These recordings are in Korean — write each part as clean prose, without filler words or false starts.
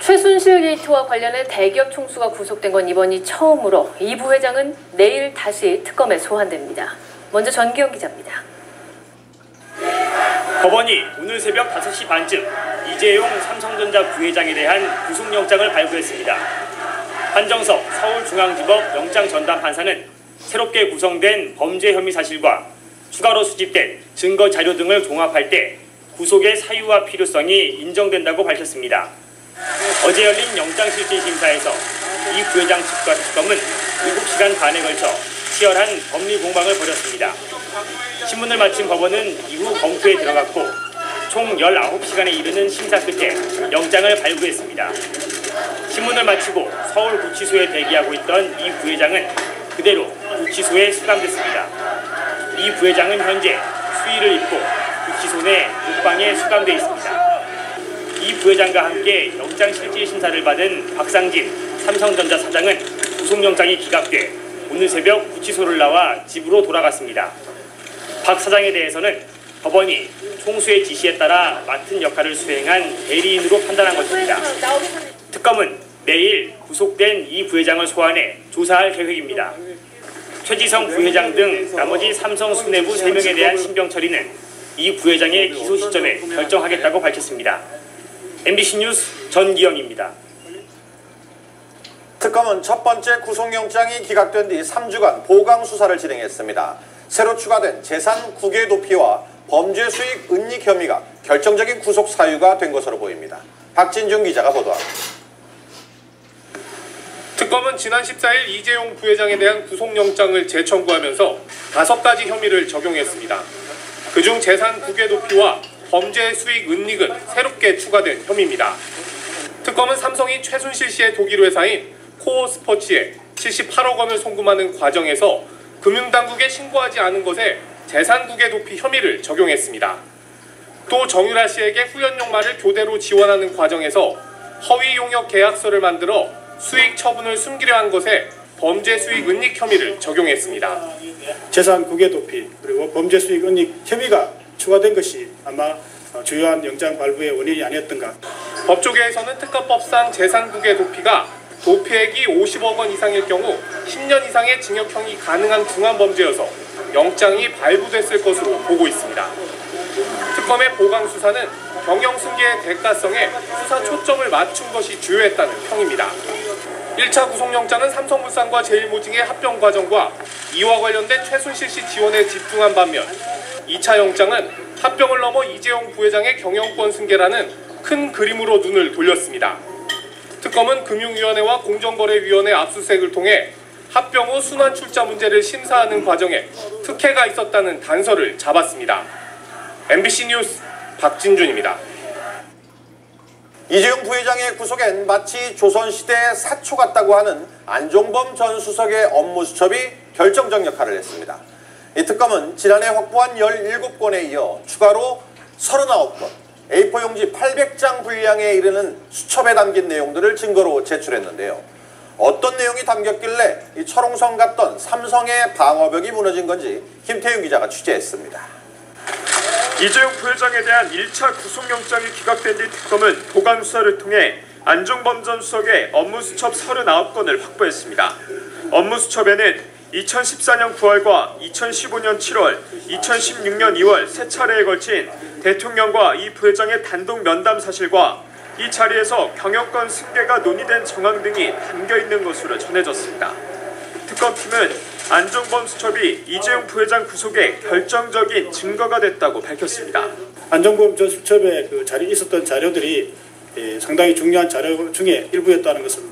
최순실 게이트와 관련해 대기업 총수가 구속된 건 이번이 처음으로 이 부회장은 내일 다시 특검에 소환됩니다. 먼저 전기영 기자입니다. 법원이 오늘 새벽 5시 반쯤 이재용 삼성전자 부회장에 대한 구속영장을 발부했습니다. 한정석 서울중앙지법 영장전담 판사는 새롭게 구성된 범죄 혐의 사실과 추가로 수집된 증거 자료 등을 종합할 때 구속의 사유와 필요성이 인정된다고 밝혔습니다. 어제 열린 영장실질심사에서 이 부회장 측과 특검은 7시간 반에 걸쳐 치열한 법리 공방을 벌였습니다. 신문을 마친 법원은 이후 검토에 들어갔고 총 19시간에 이르는 심사 끝에 영장을 발부했습니다. 신문을 마치고 서울구치소에 대기하고 있던 이 부회장은 그대로 구치소에 수감됐습니다. 이 부회장은 현재 수의를 입고 구치소 내 독방에 수감돼 있습니다. 이 부회장과 함께 영장실질심사를 받은 박상진 삼성전자 사장은 구속영장이 기각돼 오늘 새벽 구치소를 나와 집으로 돌아갔습니다. 박 사장에 대해서는 법원이 총수의 지시에 따라 맡은 역할을 수행한 대리인으로 판단한 것입니다. 특검은 내일 구속된 이 부회장을 소환해 조사할 계획입니다. 최지성 부회장 등 나머지 삼성 수뇌부 3명에 대한 신병 처리는 이 부회장의 기소 시점에 결정하겠다고 밝혔습니다. MBC 뉴스 전기영입니다. 특검은 첫 번째 구속영장이 기각된 뒤 3주간 보강 수사를 진행했습니다. 새로 추가된 재산 국외 도피와 범죄 수익 은닉 혐의가 결정적인 구속 사유가 된 것으로 보입니다. 박진중 기자가 보도합니다. 특검은 지난 14일 이재용 부회장에 대한 구속영장을 재청구하면서 5가지 혐의를 적용했습니다. 그중 재산 국외 도피와 범죄 수익 은닉은 새롭게 추가된 혐의입니다. 특검은 삼성이 최순실 씨의 독일 회사인 코어 스포츠에 78억 원을 송금하는 과정에서 금융당국에 신고하지 않은 것에 재산 국외 도피 혐의를 적용했습니다. 또 정유라 씨에게 후연용말을 교대로 지원하는 과정에서 허위 용역 계약서를 만들어 수익 처분을 숨기려 한 것에 범죄 수익 은닉 혐의를 적용했습니다. 재산 국외 도피 그리고 범죄 수익 은닉 혐의가 추가된 것이 아마 주요한 영장 발부의 원인이 아니었던가. 법조계에서는 특검법상 재산 국외 도피가 도피액이 50억 원 이상일 경우 10년 이상의 징역형이 가능한 중한 범죄여서 영장이 발부됐을 것으로 보고 있습니다. 특검의 보강 수사는 경영 승계의 대가성에 수사 초점을 맞춘 것이 주요했다는 평입니다. 1차 구속영장은 삼성물산과 제일모직의 합병 과정과 이와 관련된 최순실 씨 지원에 집중한 반면 2차 영장은 합병을 넘어 이재용 부회장의 경영권 승계라는 큰 그림으로 눈을 돌렸습니다. 특검은 금융위원회와 공정거래위원회 압수수색을 통해 합병 후 순환출자 문제를 심사하는 과정에 특혜가 있었다는 단서를 잡았습니다. MBC 뉴스 박진준입니다. 이재용 부회장의 구속엔 마치 조선시대 사초 같다고 하는 안종범 전 수석의 업무 수첩이 결정적 역할을 했습니다. 이 특검은 지난해 확보한 17건에 이어 추가로 39건, A4 용지 800장 분량에 이르는 수첩에 담긴 내용들을 증거로 제출했는데요. 어떤 내용이 담겼길래 이 철옹성 같던 삼성의 방어벽이 무너진 건지 김태윤 기자가 취재했습니다. 이재용 부회장에 대한 1차 구속영장이 기각된 뒤 특검은 보강 수사를 통해 안종범 전 수석의 업무 수첩 39건을 확보했습니다. 업무 수첩에는 2014년 9월과 2015년 7월, 2016년 2월 세 차례에 걸친 대통령과 이 부회장의 단독 면담 사실과 이 자리에서 경영권 승계가 논의된 정황 등이 담겨있는 것으로 전해졌습니다. 특검팀은 안종범 수첩이 이재용 부회장 구속에 결정적인 증거가 됐다고 밝혔습니다. 안종범 전 수첩에 그 자리에 있었던 자료들이 상당히 중요한 자료 중에 일부였다는 것을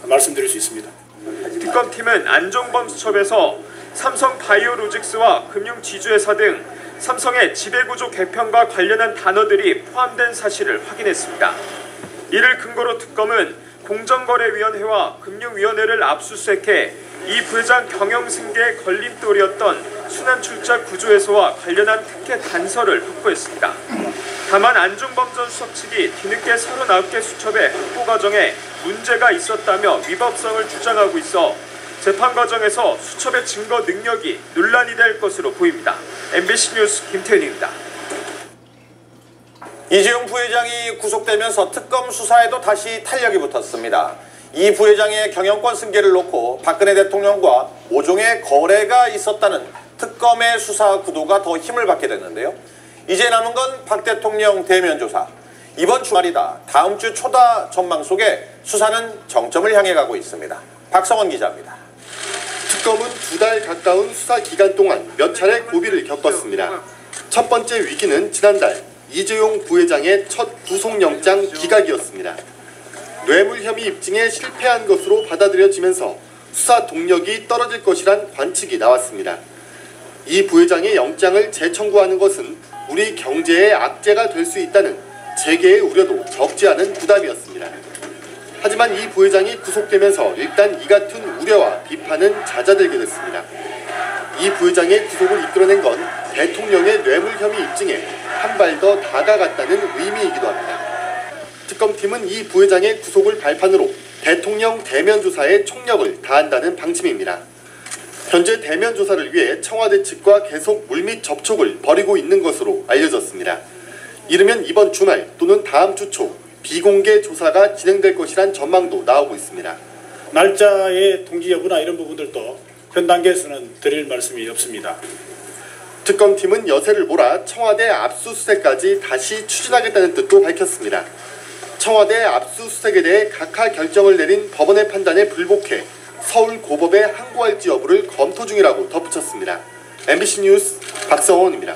말씀드릴 수 있습니다. 특검팀은 안종범 수첩에서 삼성 바이오로직스와 금융지주회사 등 삼성의 지배구조 개편과 관련한 단어들이 포함된 사실을 확인했습니다. 이를 근거로 특검은 공정거래위원회와 금융위원회를 압수수색해 이 부회장 경영승계의 걸림돌이었던 순환출자 구조에서와 관련한 특혜 단서를 확보했습니다. 다만 안종범 전 수석 측이 뒤늦게 39개 수첩의 확보 과정에 문제가 있었다며 위법성을 주장하고 있어 재판 과정에서 수첩의 증거 능력이 논란이 될 것으로 보입니다. MBC 뉴스 김태윤입니다. 이재용 부회장이 구속되면서 특검 수사에도 다시 탄력이 붙었습니다. 이 부회장의 경영권 승계를 놓고 박근혜 대통령과 모종의 거래가 있었다는 특검의 수사 구도가 더 힘을 받게 됐는데요. 이제 남은 건 박 대통령 대면 조사. 이번 주말이다. 다음 주 초다 전망 속에 수사는 정점을 향해 가고 있습니다. 박성원 기자입니다. 특검은 2달 가까운 수사 기간 동안 몇 차례 고비를 겪었습니다. 첫 번째 위기는 지난달 이재용 부회장의 첫 구속영장 기각이었습니다. 뇌물 혐의 입증에 실패한 것으로 받아들여지면서 수사 동력이 떨어질 것이란 관측이 나왔습니다. 이 부회장의 영장을 재청구하는 것은 우리 경제의 악재가 될 수 있다는 재계의 우려도 적지 않은 부담이었습니다. 하지만 이 부회장이 구속되면서 일단 이 같은 우려와 비판은 잦아들게 됐습니다. 이 부회장의 구속을 이끌어낸 건 대통령의 뇌물 혐의 입증에 한 발 더 다가갔다는 의미이기도 합니다. 특검팀은 이 부회장의 구속을 발판으로 대통령 대면 조사에 총력을 다한다는 방침입니다. 현재 대면 조사를 위해 청와대 측과 계속 물밑 접촉을 벌이고 있는 것으로 알려졌습니다. 이르면 이번 주말 또는 다음 주 초 비공개 조사가 진행될 것이란 전망도 나오고 있습니다. 날짜의 통지 여부나 이런 부분들도 현 단계에서는 드릴 말씀이 없습니다. 특검팀은 여세를 몰아 청와대 압수수색까지 다시 추진하겠다는 뜻도 밝혔습니다. 청와대 압수수색에 대해 각하 결정을 내린 법원의 판단에 불복해 서울 고법에 항고할지 여부를 검토 중이라고 덧붙였습니다. MBC 뉴스 박성원입니다.